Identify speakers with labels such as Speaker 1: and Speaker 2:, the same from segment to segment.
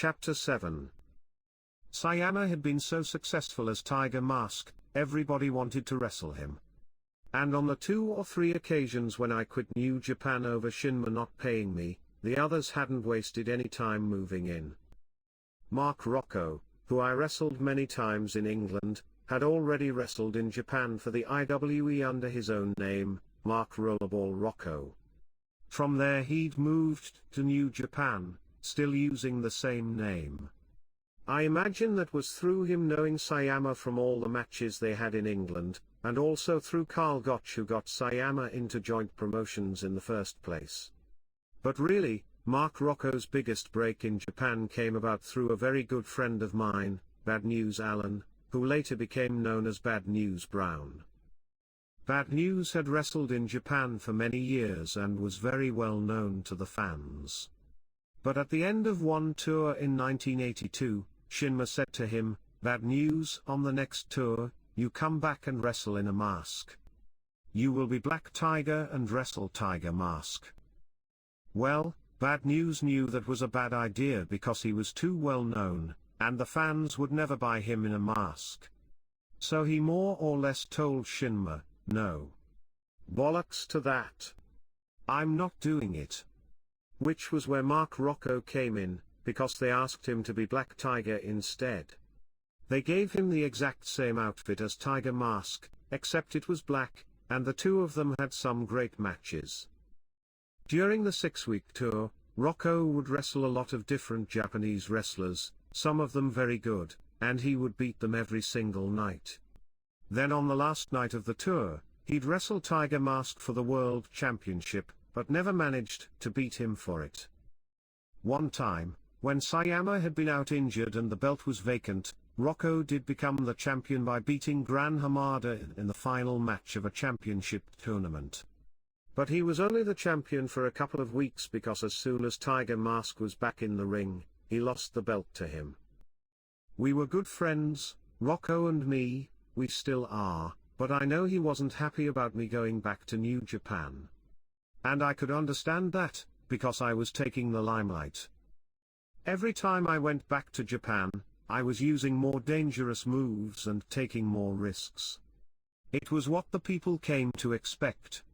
Speaker 1: Chapter 7. Sayama had been so successful as Tiger Mask, everybody wanted to wrestle him. And on the 2 or 3 occasions when I quit New Japan over Shinma not paying me, the others hadn't wasted any time moving in. Mark Rocco, who I wrestled many times in England, had already wrestled in Japan for the IWE under his own name, Mark Rollerball Rocco. From there he'd moved to New Japan, still using the same name. I imagine that was through him knowing Sayama from all the matches they had in England, and also through Carl Gotch, who got Sayama into joint promotions in the first place. But really, Mark Rocco's biggest break in Japan came about through a very good friend of mine, Bad News Allen, who later became known as Bad News Brown. Bad News had wrestled in Japan for many years and was very well known to the fans. But at the end of one tour in 1982, Shinma said to him, "Bad News, on the next tour, you come back and wrestle in a mask. You will be Black Tiger and wrestle Tiger Mask." Well, Bad News knew that was a bad idea because he was too well known, and the fans would never buy him in a mask. So he more or less told Shinma, "No. Bollocks to that. I'm not doing it." Which was where Mark Rocco came in, because they asked him to be Black Tiger instead. They gave him the exact same outfit as Tiger Mask, except it was black, and the two of them had some great matches. During the 6-week tour, Rocco would wrestle a lot of different Japanese wrestlers, some of them very good, and he would beat them every single night. Then on the last night of the tour, he'd wrestle Tiger Mask for the World Championship, but never managed to beat him for it. One time, when Sayama had been out injured and the belt was vacant, Rocco did become the champion by beating Gran Hamada in the final match of a championship tournament. But he was only the champion for a couple of weeks because as soon as Tiger Mask was back in the ring, he lost the belt to him. We were good friends, Rocco and me, we still are, but I know he wasn't happy about me going back to New Japan. And I could understand that, because I was taking the limelight. Every time I went back to Japan, I was using more dangerous moves and taking more risks. It was what the people came to expect.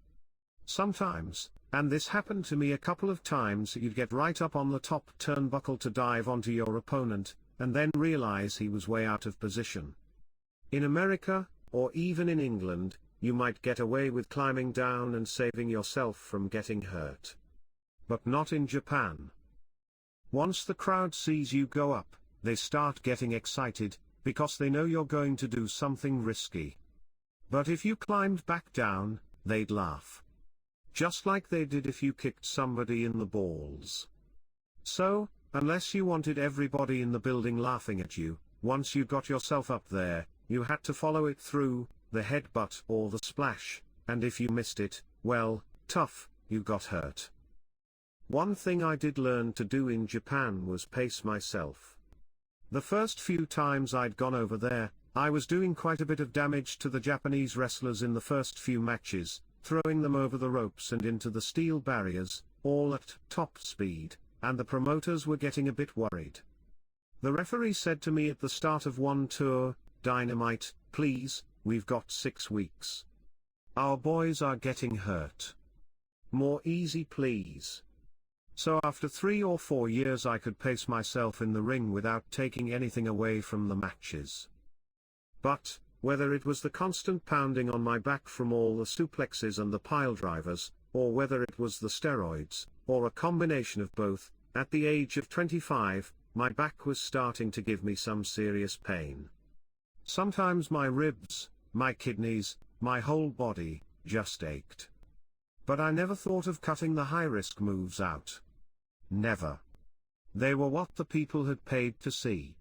Speaker 1: Sometimes, and this happened to me a couple of times, you'd get right up on the top turnbuckle to dive onto your opponent, and then realize he was way out of position. In America, or even in England, you might get away with climbing down and saving yourself from getting hurt. But not in Japan. Once the crowd sees you go up, they start getting excited, because they know you're going to do something risky. But if you climbed back down, they'd laugh. Just like they did if you kicked somebody in the balls. So, unless you wanted everybody in the building laughing at you, once you got yourself up there, you had to follow it through, the headbutt or the splash, and if you missed it, well, tough, you got hurt. One thing I did learn to do in Japan was pace myself. The first few times I'd gone over there, I was doing quite a bit of damage to the Japanese wrestlers in the first few matches, throwing them over the ropes and into the steel barriers, all at top speed, and the promoters were getting a bit worried. The referee said to me at the start of one tour, "Dynamite, please, we've got 6 weeks. Our boys are getting hurt. More easy please." So after 3 or 4 years I could pace myself in the ring without taking anything away from the matches. But, whether it was the constant pounding on my back from all the suplexes and the piledrivers, or whether it was the steroids, or a combination of both, at the age of 25, my back was starting to give me some serious pain. Sometimes my ribs, my kidneys, my whole body, just ached. But I never thought of cutting the high-risk moves out. Never. They were what the people had paid to see.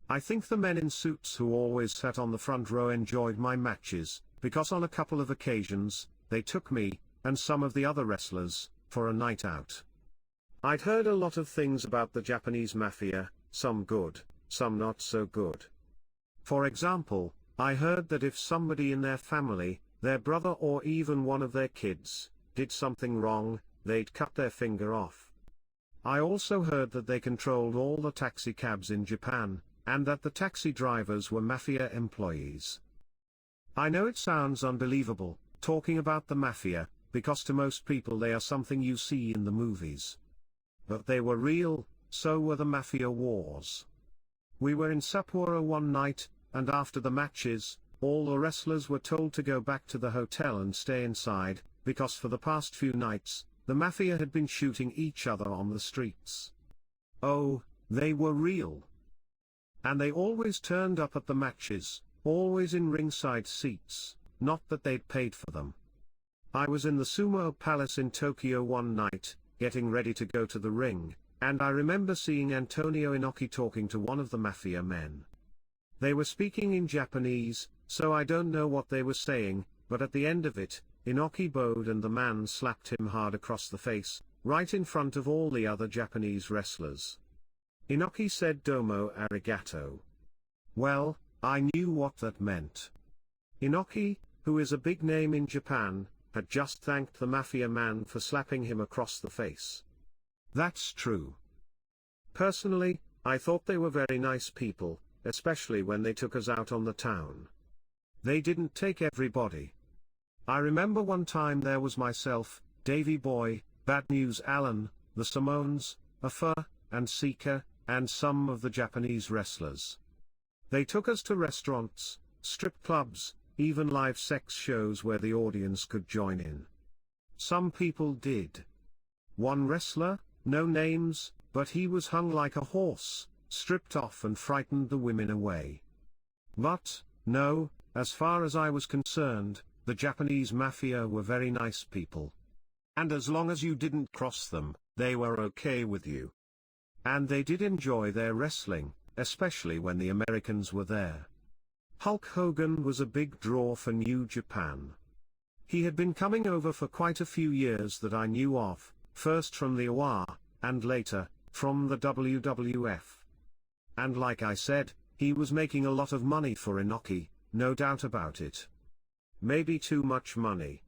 Speaker 1: I think the men in suits who always sat on the front row enjoyed my matches, because on a couple of occasions, they took me, and some of the other wrestlers, for a night out. I'd heard a lot of things about the Japanese mafia, some good, some not so good. For example, I heard that if somebody in their family, their brother or even one of their kids, did something wrong, they'd cut their finger off. I also heard that they controlled all the taxi cabs in Japan, and that the taxi drivers were mafia employees. I know it sounds unbelievable, talking about the mafia, because to most people they are something you see in the movies. But they were real, so were the mafia wars. We were in Sapporo one night, and after the matches, all the wrestlers were told to go back to the hotel and stay inside, because for the past few nights, the mafia had been shooting each other on the streets. Oh, they were real. And they always turned up at the matches, always in ringside seats, not that they'd paid for them. I was in the Sumo Palace in Tokyo one night, getting ready to go to the ring, and I remember seeing Antonio Inoki talking to one of the mafia men. They were speaking in Japanese, so I don't know what they were saying, but at the end of it, Inoki bowed and the man slapped him hard across the face, right in front of all the other Japanese wrestlers. Inoki said "Domo arigato." Well, I knew what that meant. Inoki, who is a big name in Japan, had just thanked the mafia man for slapping him across the face. That's true. Personally, I thought they were very nice people, especially when they took us out on the town. They didn't take everybody. I remember one time there was myself, Davey Boy, Bad News Allen, the Samoans, Afa, and Sika, and some of the Japanese wrestlers. They took us to restaurants, strip clubs, even live sex shows where the audience could join in. Some people did. One wrestler, no names, but he was hung like a horse, stripped off and frightened the women away. But, no, as far as I was concerned, the Japanese mafia were very nice people. And as long as you didn't cross them, they were okay with you. And they did enjoy their wrestling, especially when the Americans were there. Hulk Hogan was a big draw for New Japan. He had been coming over for quite a few years that I knew of, first from the OR, and later, from the WWF. And like I said, he was making a lot of money for Inoki, no doubt about it. Maybe too much money.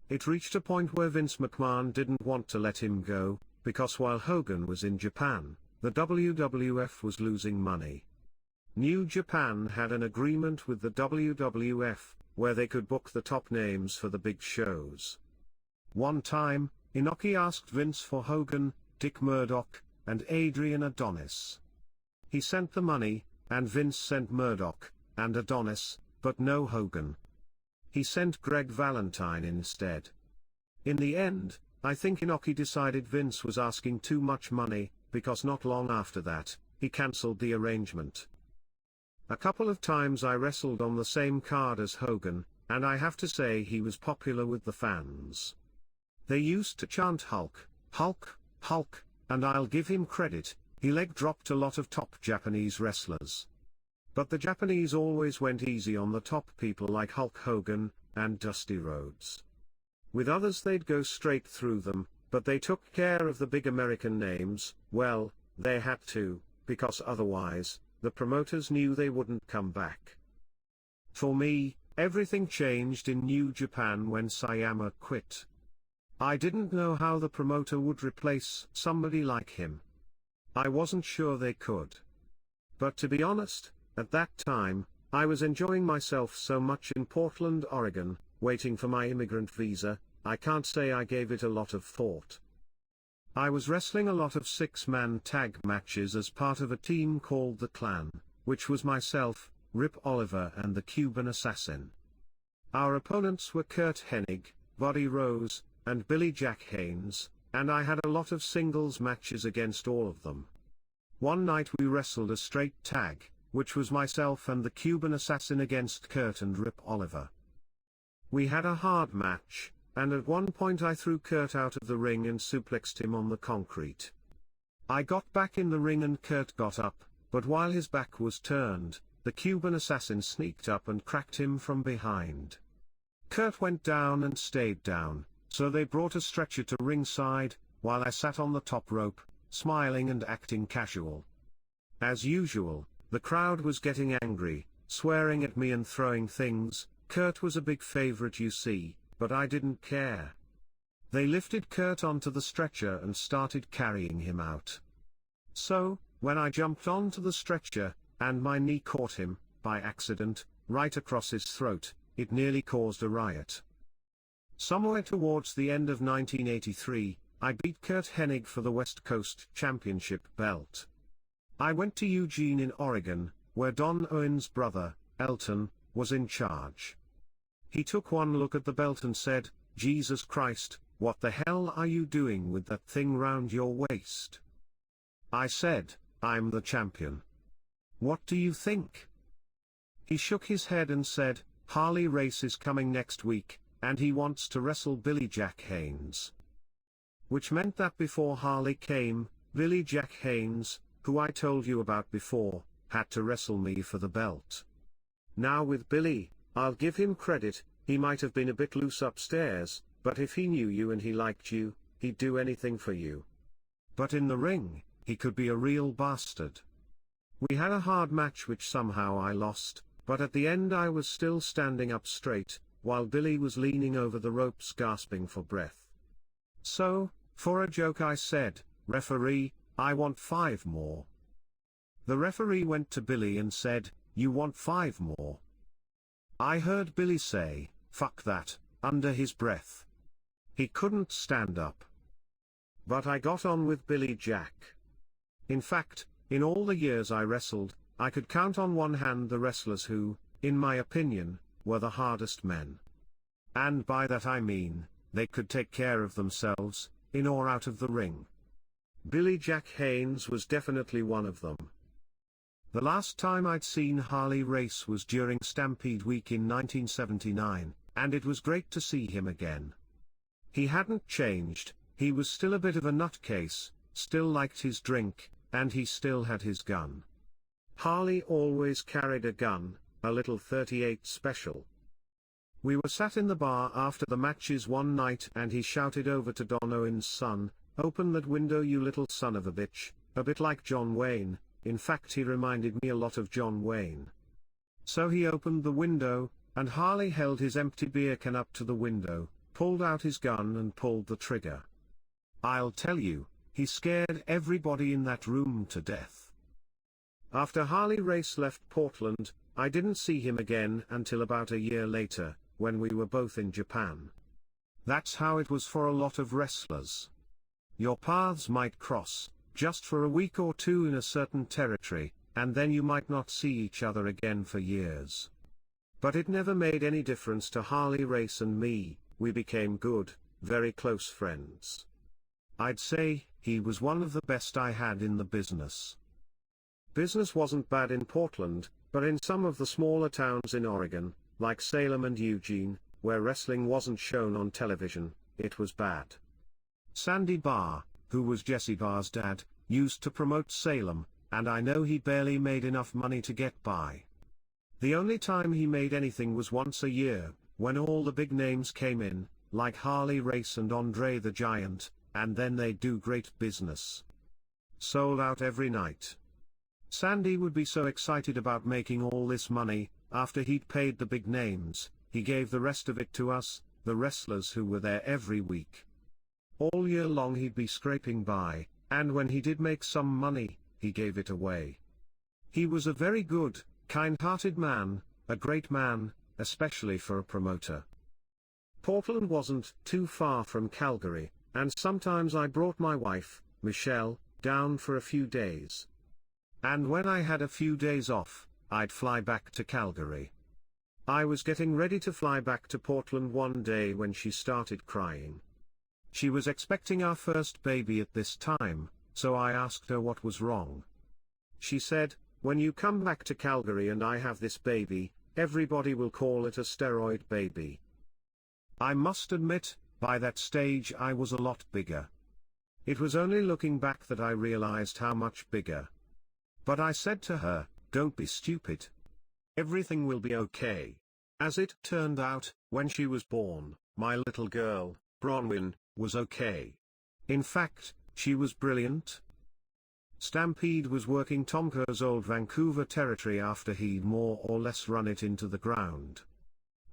Speaker 1: It reached a point where Vince McMahon didn't want to let him go, because while Hogan was in Japan, the WWF was losing money. New Japan had an agreement with the WWF, where they could book the top names for the big shows. One time, Inoki asked Vince for Hogan, Dick Murdoch, and Adrian Adonis. He sent the money, and Vince sent Murdoch, and Adonis, but no Hogan. He sent Greg Valentine instead. In the end, I think Inoki decided Vince was asking too much money, because not long after that, he cancelled the arrangement. A couple of times I wrestled on the same card as Hogan, and I have to say he was popular with the fans. They used to chant Hulk, Hulk, Hulk, and I'll give him credit, he leg dropped a lot of top Japanese wrestlers. But the Japanese always went easy on the top people like Hulk Hogan, and Dusty Rhodes. With others they'd go straight through them, but they took care of the big American names, well, they had to, because otherwise, the promoters knew they wouldn't come back. For me, everything changed in New Japan when Sayama quit. I didn't know how the promoter would replace somebody like him. I wasn't sure they could. But to be honest, at that time, I was enjoying myself so much in Portland, Oregon, waiting for my immigrant visa, I can't say I gave it a lot of thought. I was wrestling a lot of six-man tag matches as part of a team called the Clan, which was myself, Rip Oliver and the Cuban Assassin. Our opponents were Kurt Hennig, Buddy Rose, and Billy Jack Haynes, and I had a lot of singles matches against all of them. One night we wrestled a straight tag, which was myself and the Cuban Assassin against Kurt and Rip Oliver. We had a hard match, and at one point I threw Kurt out of the ring and suplexed him on the concrete. I got back in the ring and Kurt got up, but while his back was turned, the Cuban Assassin sneaked up and cracked him from behind. Kurt went down and stayed down, so they brought a stretcher to ringside, while I sat on the top rope, smiling and acting casual. As usual, the crowd was getting angry, swearing at me and throwing things. Kurt was a big favorite, you see, but I didn't care. They lifted Kurt onto the stretcher and started carrying him out. So, when I jumped onto the stretcher, and my knee caught him, by accident, right across his throat, it nearly caused a riot. Somewhere towards the end of 1983, I beat Kurt Hennig for the West Coast Championship belt. I went to Eugene in Oregon, where Don Owen's brother, Elton, was in charge. He took one look at the belt and said, "Jesus Christ, what the hell are you doing with that thing round your waist?" I said, "I'm the champion. What do you think?" He shook his head and said, "Harley Race is coming next week, and he wants to wrestle Billy Jack Haynes." Which meant that before Harley came, Billy Jack Haynes, who I told you about before, had to wrestle me for the belt. Now with Billy, I'll give him credit, he might have been a bit loose upstairs, but if he knew you and he liked you, he'd do anything for you. But in the ring, he could be a real bastard. We had a hard match which somehow I lost, but at the end I was still standing up straight, while Billy was leaning over the ropes gasping for breath. So, for a joke I said, "Referee, I want 5 more." The referee went to Billy and said, "You want 5 more?" I heard Billy say, "Fuck that," under his breath. He couldn't stand up. But I got on with Billy Jack. In fact, in all the years I wrestled, I could count on one hand the wrestlers who, in my opinion, were the hardest men. And by that I mean, they could take care of themselves, in or out of the ring. Billy Jack Haynes was definitely one of them. The last time I'd seen Harley Race was during Stampede Week in 1979, and it was great to see him again. He hadn't changed, he was still a bit of a nutcase, still liked his drink, and he still had his gun. Harley always carried a gun, a little .38 special. We were sat in the bar after the matches one night and he shouted over to Don Owen's son, "Open that window, you little son of a bitch," a bit like John Wayne. In fact, he reminded me a lot of John Wayne. So he opened the window, and Harley held his empty beer can up to the window, pulled out his gun and pulled the trigger. I'll tell you, he scared everybody in that room to death. After Harley Race left Portland, I didn't see him again until about a year later, when we were both in Japan. That's how it was for a lot of wrestlers. Your paths might cross, just for a week or two in a certain territory, and then you might not see each other again for years. But it never made any difference to Harley Race and me, we became good, very close friends. I'd say, he was one of the best I had in the business. Business wasn't bad in Portland, but in some of the smaller towns in Oregon, like Salem and Eugene, where wrestling wasn't shown on television, it was bad. Sandy Barr, who was Jesse Barr's dad, used to promote Salem, and I know he barely made enough money to get by. The only time he made anything was once a year, when all the big names came in, like Harley Race and Andre the Giant, and then they'd do great business. Sold out every night. Sandy would be so excited about making all this money, after he'd paid the big names, he gave the rest of it to us, the wrestlers who were there every week. All year long he'd be scraping by, and when he did make some money, he gave it away. He was a very good, kind-hearted man, a great man, especially for a promoter. Portland wasn't too far from Calgary, and sometimes I brought my wife, Michelle, down for a few days. And when I had a few days off, I'd fly back to Calgary. I was getting ready to fly back to Portland one day when she started crying. She was expecting our first baby at this time, so I asked her what was wrong. She said, "When you come back to Calgary and I have this baby, everybody will call it a steroid baby." I must admit, by that stage I was a lot bigger. It was only looking back that I realized how much bigger. But I said to her, "Don't be stupid. Everything will be okay." As it turned out, when she was born, my little girl, Bronwyn, was okay. In fact, she was brilliant. Stampede was working Tomko's old Vancouver territory after he'd more or less run it into the ground.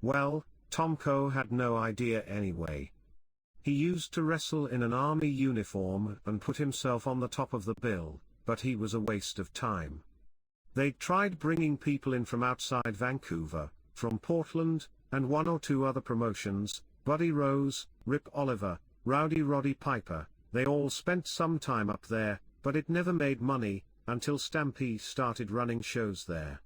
Speaker 1: Well, Tomko had no idea anyway. He used to wrestle in an army uniform and put himself on the top of the bill, but he was a waste of time. They'd tried bringing people in from outside Vancouver, from Portland, and one or two other promotions, Buddy Rose, Rip Oliver, Rowdy Roddy Piper. They all spent some time up there, but it never made money, until Stampede started running shows there.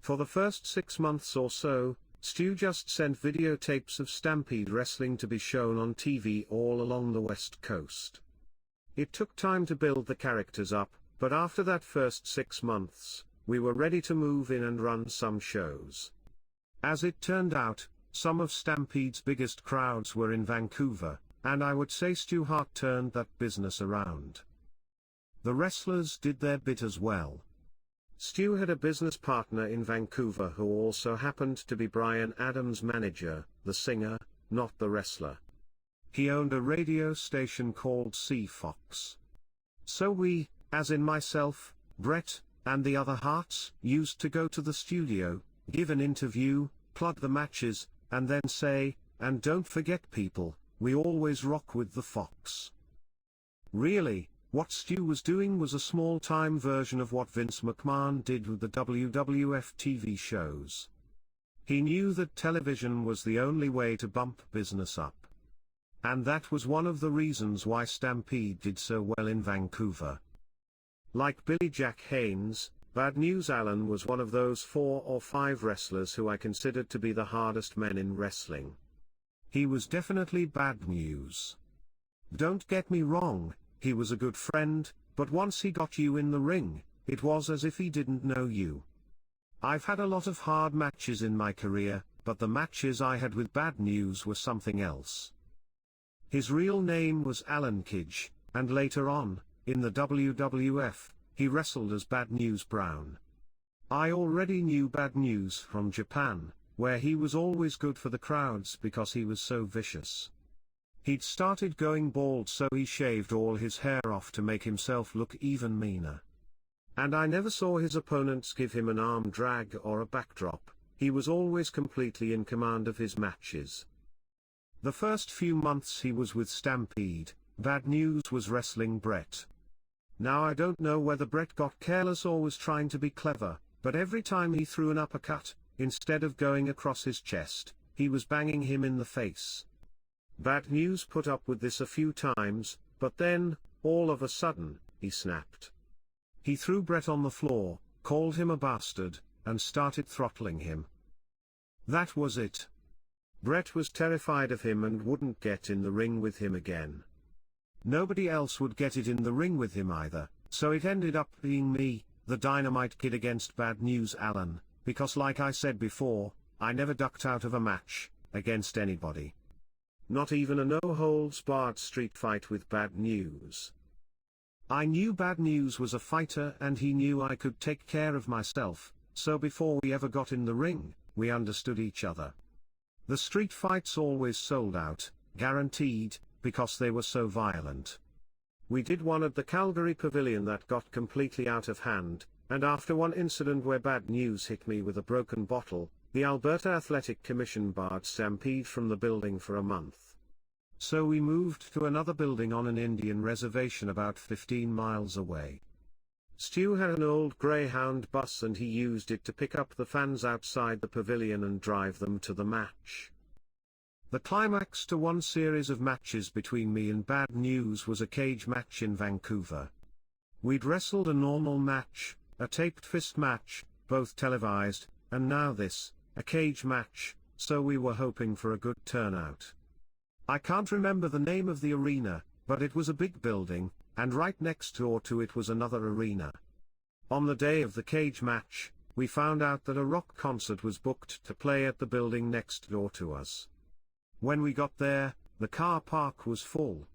Speaker 1: For the first 6 months or so, Stu just sent videotapes of Stampede wrestling to be shown on TV all along the West Coast. It took time to build the characters up, but after that first 6 months, we were ready to move in and run some shows. As it turned out, some of Stampede's biggest crowds were in Vancouver, and I would say Stu Hart turned that business around. The wrestlers did their bit as well. Stu had a business partner in Vancouver who also happened to be Bryan Adams' manager, the singer, not the wrestler. He owned a radio station called C-Fox. So we, as in myself, Brett, and the other Harts, used to go to the studio, give an interview, plug the matches, and then say, and don't forget people, we always rock with the Fox. Really, what Stu was doing was a small-time version of what Vince McMahon did with the WWF TV shows. He knew that television was the only way to bump business up. And that was one of the reasons why Stampede did so well in Vancouver. Like Billy Jack Haynes, Bad News Allen was one of those 4 or 5 wrestlers who I considered to be the hardest men in wrestling. He was definitely bad news. Don't get me wrong, he was a good friend, but once he got you in the ring, it was as if he didn't know you. I've had a lot of hard matches in my career, but the matches I had with Bad News were something else. His real name was Alan Kidge, and later on, in the WWF, he wrestled as Bad News Brown. I already knew Bad News from Japan, where he was always good for the crowds because he was so vicious. He'd started going bald, so he shaved all his hair off to make himself look even meaner. And I never saw his opponents give him an arm drag or a backdrop. He was always completely in command of his matches. The first few months he was with Stampede, Bad News was wrestling Brett. Now I don't know whether Brett got careless or was trying to be clever, but every time he threw an uppercut, instead of going across his chest, he was banging him in the face. Bad News put up with this a few times, but then, all of a sudden, he snapped. He threw Brett on the floor, called him a bastard, and started throttling him. That was it. Brett was terrified of him and wouldn't get in the ring with him again. Nobody else would get it in the ring with him either, so it ended up being me, the Dynamite Kid against Bad News Allen, because like I said before, I never ducked out of a match, against anybody. Not even a no-holds-barred street fight with Bad News. I knew Bad News was a fighter and he knew I could take care of myself, so before we ever got in the ring, we understood each other. The street fights always sold out, guaranteed, because they were so violent. We did one at the Calgary Pavilion that got completely out of hand, and after one incident where Bad News hit me with a broken bottle, the Alberta Athletic Commission barred Stampede from the building for a month. So we moved to another building on an Indian reservation about 15 miles away. Stu had an old Greyhound bus and he used it to pick up the fans outside the pavilion and drive them to the match. The climax to one series of matches between me and Bad News was a cage match in Vancouver. We'd wrestled a normal match, a taped fist match, both televised, and now this, a cage match, so we were hoping for a good turnout. I can't remember the name of the arena, but it was a big building, and right next door to it was another arena. On the day of the cage match, we found out that a rock concert was booked to play at the building next door to us. When we got there, the car park was full.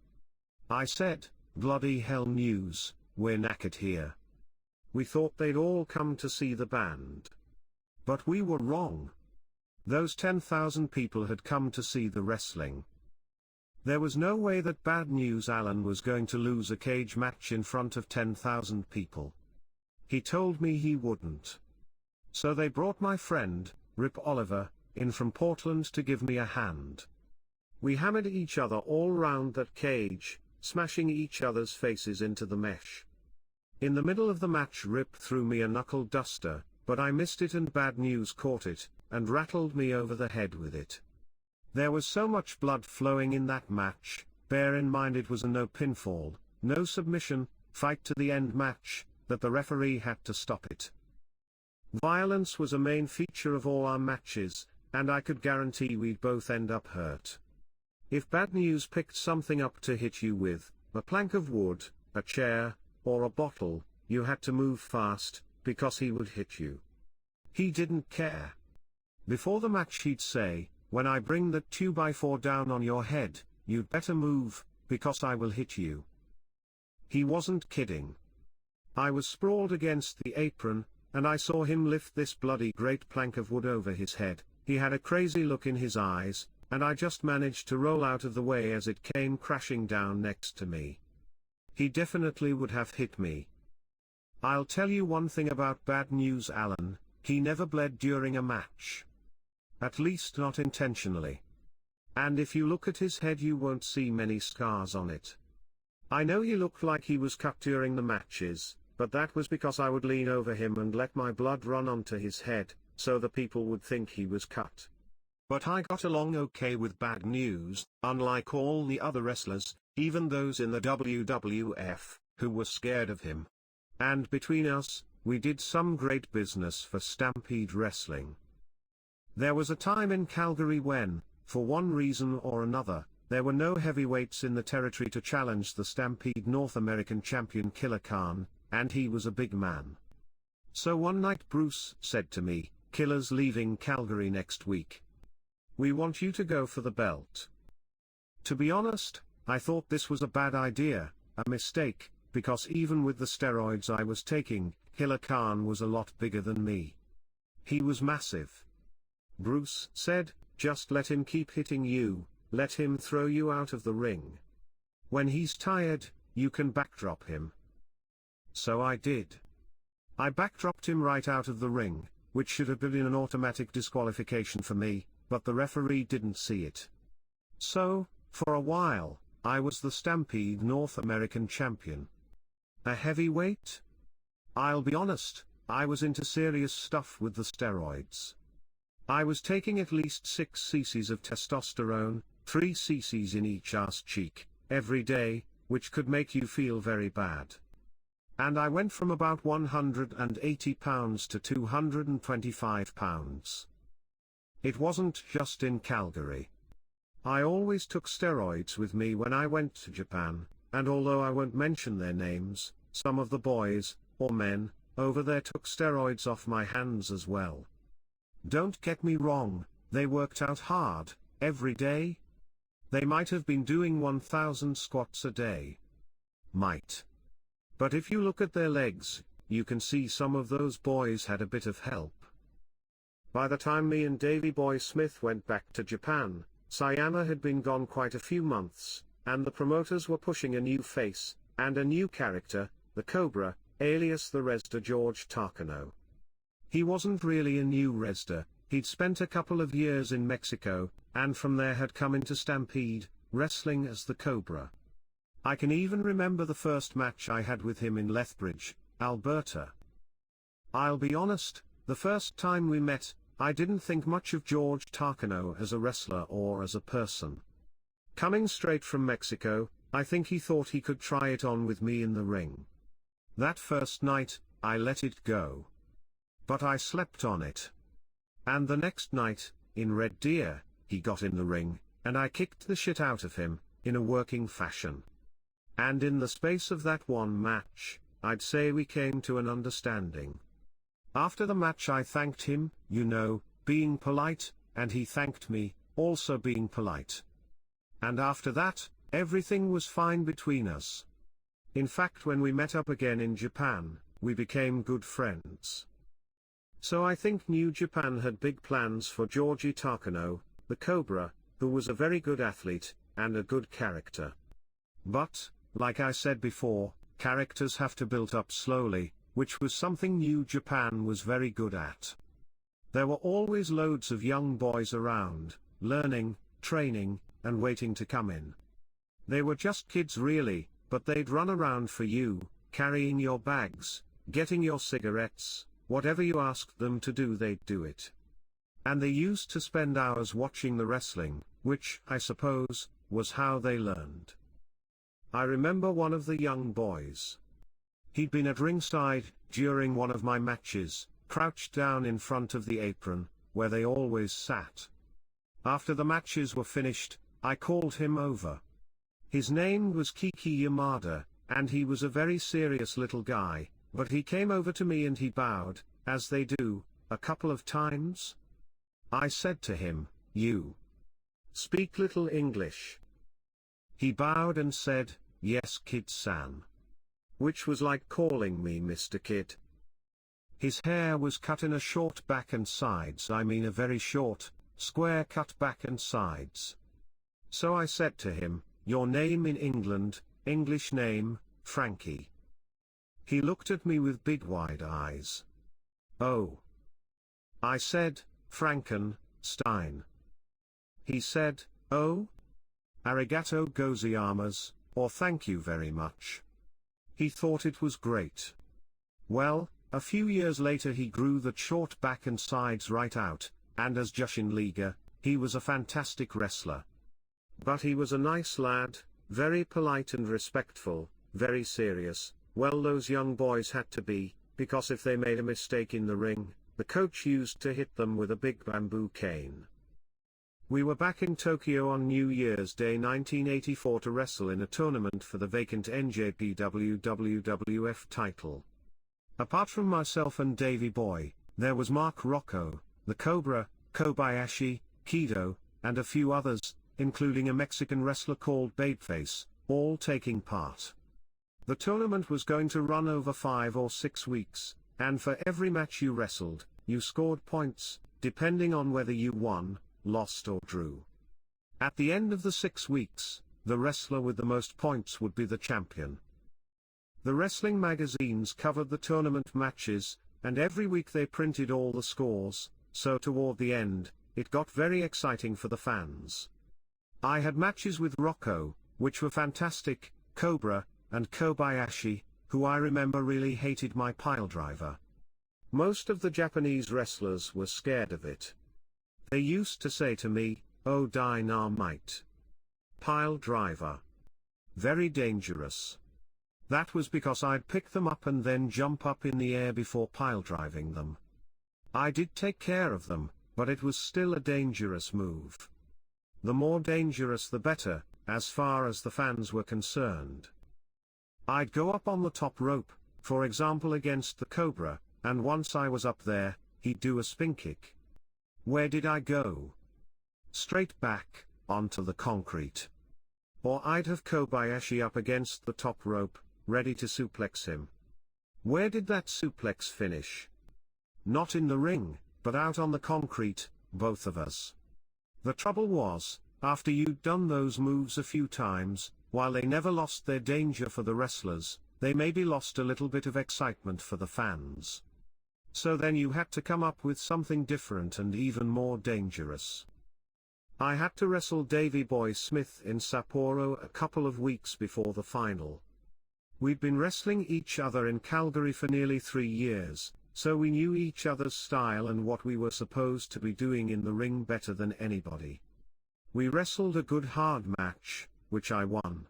Speaker 1: I said, "Bloody hell News, we're knackered here." We thought they'd all come to see the band. But we were wrong. Those 10,000 people had come to see the wrestling. There was no way that Bad News Allen was going to lose a cage match in front of 10,000 people. He told me he wouldn't. So they brought my friend, Rip Oliver, in from Portland to give me a hand. We hammered each other all round that cage, smashing each other's faces into the mesh. In the middle of the match Rip threw me a knuckle duster, but I missed it and Bad News caught it, and rattled me over the head with it. There was so much blood flowing in that match, bear in mind it was a no pinfall, no submission, fight to the end match, that the referee had to stop it. Violence was a main feature of all our matches, and I could guarantee we'd both end up hurt. If Bad News picked something up to hit you with, a plank of wood, a chair, or a bottle, you had to move fast, because he would hit you. He didn't care. Before the match he'd say, "When I bring that 2x4 down on your head, you'd better move, because I will hit you." He wasn't kidding. I was sprawled against the apron, and I saw him lift this bloody great plank of wood over his head. He had a crazy look in his eyes, and I just managed to roll out of the way as it came crashing down next to me. He definitely would have hit me. I'll tell you one thing about Bad News Alan, he never bled during a match. At least not intentionally. And if you look at his head you won't see many scars on it. I know he looked like he was cut during the matches, but that was because I would lean over him and let my blood run onto his head, so the people would think he was cut. But I got along okay with Bad News, unlike all the other wrestlers, even those in the WWF, who were scared of him. And between us, we did some great business for Stampede Wrestling. There was a time in Calgary when, for one reason or another, there were no heavyweights in the territory to challenge the Stampede North American champion Killer Khan, and he was a big man. So one night Bruce said to me, "Killer's leaving Calgary next week. We want you to go for the belt." To be honest, I thought this was a bad idea, a mistake, because even with the steroids I was taking, Killer Khan was a lot bigger than me. He was massive. Bruce said, "Just let him keep hitting you, let him throw you out of the ring. When he's tired, you can backdrop him." So I did. I backdropped him right out of the ring, which should have been an automatic disqualification for me, but the referee didn't see it. So, for a while, I was the Stampede North American champion. A heavyweight? I'll be honest, I was into serious stuff with the steroids. I was taking at least 6 cc's of testosterone, 3 cc's in each ass cheek, every day, which could make you feel very bad. And I went from about 180 pounds to 225 pounds. It wasn't just in Calgary. I always took steroids with me when I went to Japan, and although I won't mention their names, some of the boys, or men, over there took steroids off my hands as well. Don't get me wrong, they worked out hard, every day. They might have been doing 1,000 squats a day. Might. But if you look at their legs, you can see some of those boys had a bit of help. By the time me and Davey Boy Smith went back to Japan, Sayama had been gone quite a few months, and the promoters were pushing a new face, and a new character, the Cobra, alias the Wrestler George Takano. He wasn't really a new wrestler, he'd spent a couple of years in Mexico, and from there had come into Stampede, wrestling as the Cobra. I can even remember the first match I had with him in Lethbridge, Alberta. I'll be honest, the first time we met, I didn't think much of George Takano as a wrestler or as a person. Coming straight from Mexico, I think he thought he could try it on with me in the ring. That first night, I let it go. But I slept on it. And the next night, in Red Deer, he got in the ring, and I kicked the shit out of him, in a working fashion. And in the space of that one match, I'd say we came to an understanding. After the match I thanked him, being polite, and he thanked me, also being polite. And after that, everything was fine between us. In fact, when we met up again in Japan, we became good friends. So I think New Japan had big plans for Georgie Takano, the Cobra, who was a very good athlete, and a good character. But, like I said before, characters have to build up slowly, which was something New Japan was very good at. There were always loads of young boys around, learning, training, and waiting to come in. They were just kids really, but they'd run around for you, carrying your bags, getting your cigarettes, whatever you asked them to do they'd do it. And they used to spend hours watching the wrestling, which, I suppose, was how they learned. I remember one of the young boys. He'd been at ringside, during one of my matches, crouched down in front of the apron, where they always sat. After the matches were finished, I called him over. His name was Kiki Yamada, and he was a very serious little guy, but he came over to me and he bowed, as they do, a couple of times. I said to him, "You speak little English?" He bowed and said, "Yes, Kid-san." Which was like calling me Mr. Kid. His hair was cut in a short back and sides, I mean a very short, square cut back and sides. So I said to him, "Your name in England, English name, Frankie." He looked at me with big wide eyes. "Oh." I said, "Frankenstein." He said, "Oh? Arigato gozaimasu, or thank you very much." He thought it was great. Well, a few years later he grew that short back and sides right out, and as Jushin Liga, he was a fantastic wrestler. But he was a nice lad, very polite and respectful, very serious. Well, those young boys had to be, because if they made a mistake in the ring, the coach used to hit them with a big bamboo cane. We were back in Tokyo on New Year's Day 1984 to wrestle in a tournament for the vacant NJPW WWF title. Apart from myself and Davey Boy, there was Mark Rocco, the Cobra, Kobayashi, Kido, and a few others, including a Mexican wrestler called Babeface, all taking part. The tournament was going to run over 5 or 6 weeks, and for every match you wrestled, you scored points, depending on whether you won, lost or drew. At the end of the 6 weeks, the wrestler with the most points would be the champion. The wrestling magazines covered the tournament matches, and every week they printed all the scores, so toward the end, it got very exciting for the fans. I had matches with Rocco, which were fantastic, Cobra, and Kobayashi, who I remember really hated my piledriver. Most of the Japanese wrestlers were scared of it. They used to say to me, "Oh, Dynamite. Piledriver. Very dangerous." That was because I'd pick them up and then jump up in the air before piledriving them. I did take care of them, but it was still a dangerous move. The more dangerous the better, as far as the fans were concerned. I'd go up on the top rope, for example against the Cobra, and once I was up there, he'd do a spin kick. Where did I go? Straight back, onto the concrete. Or I'd have Kobayashi up against the top rope, ready to suplex him. Where did that suplex finish? Not in the ring, but out on the concrete, both of us. The trouble was, after you'd done those moves a few times, while they never lost their danger for the wrestlers, they maybe lost a little bit of excitement for the fans. So then you had to come up with something different and even more dangerous. I had to wrestle Davey Boy Smith in Sapporo a couple of weeks before the final. We'd been wrestling each other in Calgary for nearly 3 years, so we knew each other's style and what we were supposed to be doing in the ring better than anybody. We wrestled a good hard match, which I won.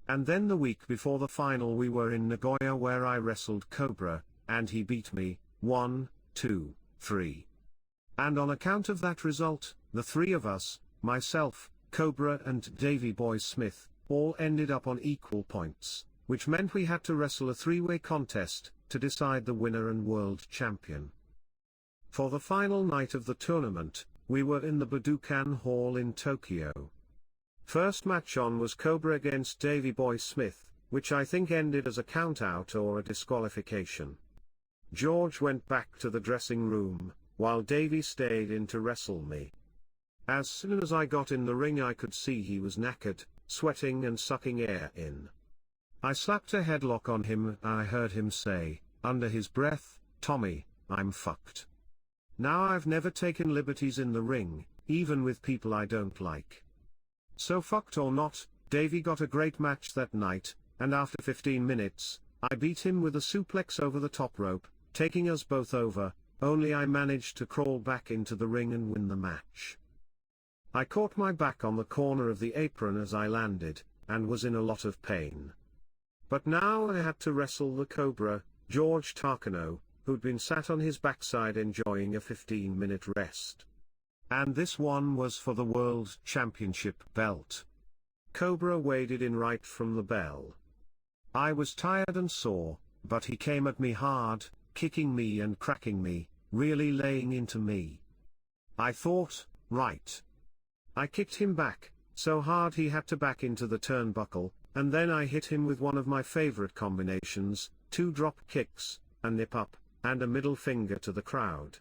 Speaker 1: And then the week before the final we were in Nagoya where I wrestled Cobra, and he beat me, 1, 2, 3. And on account of that result, the 3 of us, myself, Cobra and Davey Boy Smith, all ended up on equal points, which meant we had to wrestle a 3-way contest, to decide the winner and world champion. For the final night of the tournament, we were in the Budokan Hall in Tokyo. First match on was Cobra against Davey Boy Smith, which I think ended as a count-out or a disqualification. George went back to the dressing room, while Davey stayed in to wrestle me. As soon as I got in the ring I could see he was knackered, sweating and sucking air in. I slapped a headlock on him and I heard him say, under his breath, "Tommy, I'm fucked. Now I've never taken liberties in the ring, even with people I don't like." So fucked or not, Davey got a great match that night, and after 15 minutes, I beat him with a suplex over the top rope, taking us both over, only I managed to crawl back into the ring and win the match. I caught my back on the corner of the apron as I landed, and was in a lot of pain. But now I had to wrestle the Cobra, George Takano, who'd been sat on his backside enjoying a 15-minute rest. And this one was for the World Championship belt. Cobra waded in right from the bell. I was tired and sore, but he came at me hard, kicking me and cracking me, really laying into me. I thought, right. I kicked him back, so hard he had to back into the turnbuckle, and then I hit him with one of my favorite combinations, 2 drop kicks, a nip up, and a middle finger to the crowd.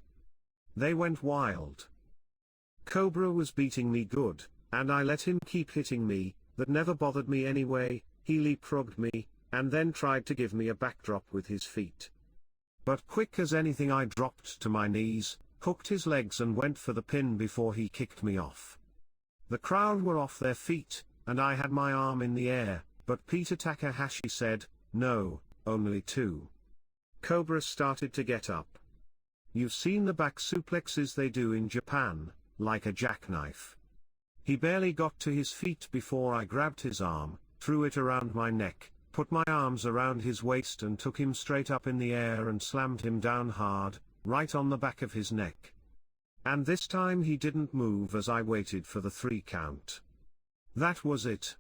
Speaker 1: They went wild. Cobra was beating me good, and I let him keep hitting me. That never bothered me anyway. He leapfrogged me, and then tried to give me a backdrop with his feet. But quick as anything I dropped to my knees, hooked his legs and went for the pin before he kicked me off. The crowd were off their feet, and I had my arm in the air, but Peter Takahashi said, "No, only 2. Cobra started to get up. You've seen the back suplexes they do in Japan, like a jackknife. He barely got to his feet before I grabbed his arm, threw it around my neck, put my arms around his waist and took him straight up in the air and slammed him down hard, right on the back of his neck. And this time he didn't move as I waited for the 3 count. That was it.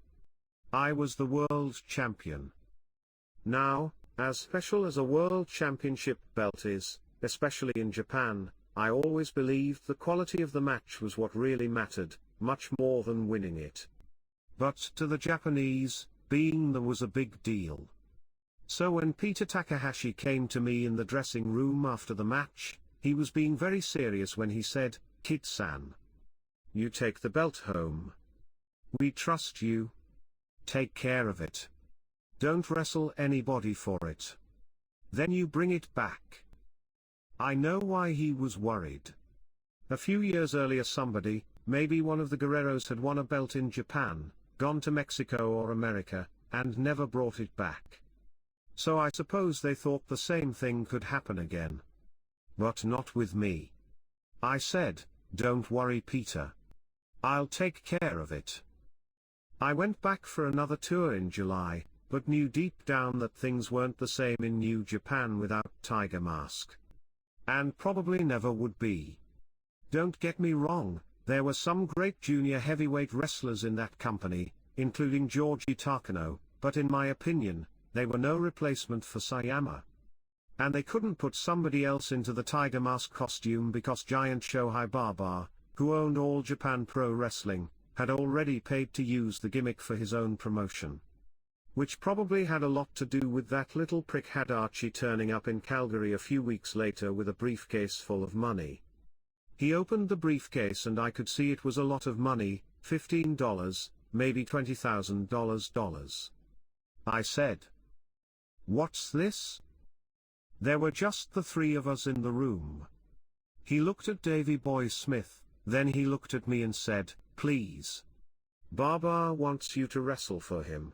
Speaker 1: I was the world champion. Now, as special as a world championship belt is, especially in Japan, I always believed the quality of the match was what really mattered, much more than winning it. But to the Japanese, being there was a big deal. So when Peter Takahashi came to me in the dressing room after the match, he was being very serious when he said, "Kid-san, you take the belt home. We trust you. Take care of it. Don't wrestle anybody for it. Then you bring it back." I know why he was worried. A few years earlier somebody, maybe one of the Guerreros, had won a belt in Japan, gone to Mexico or America, and never brought it back. So I suppose they thought the same thing could happen again. But not with me. I said, "Don't worry, Peter. I'll take care of it." I went back for another tour in July, but knew deep down that things weren't the same in New Japan without Tiger Mask. And probably never would be. Don't get me wrong, there were some great junior heavyweight wrestlers in that company, including Georgie Takano, but in my opinion, they were no replacement for Sayama. And they couldn't put somebody else into the Tiger Mask costume because Giant Shohei Baba, who owned All Japan Pro Wrestling, had already paid to use the gimmick for his own promotion. Which probably had a lot to do with that little prick Hadachi turning up in Calgary a few weeks later with a briefcase full of money. He opened the briefcase and I could see it was a lot of money, $15, maybe $20,000. I said, "What's this?" There were just the 3 of us in the room. He looked at Davey Boy Smith, then he looked at me and said, "Please. Baba wants you to wrestle for him."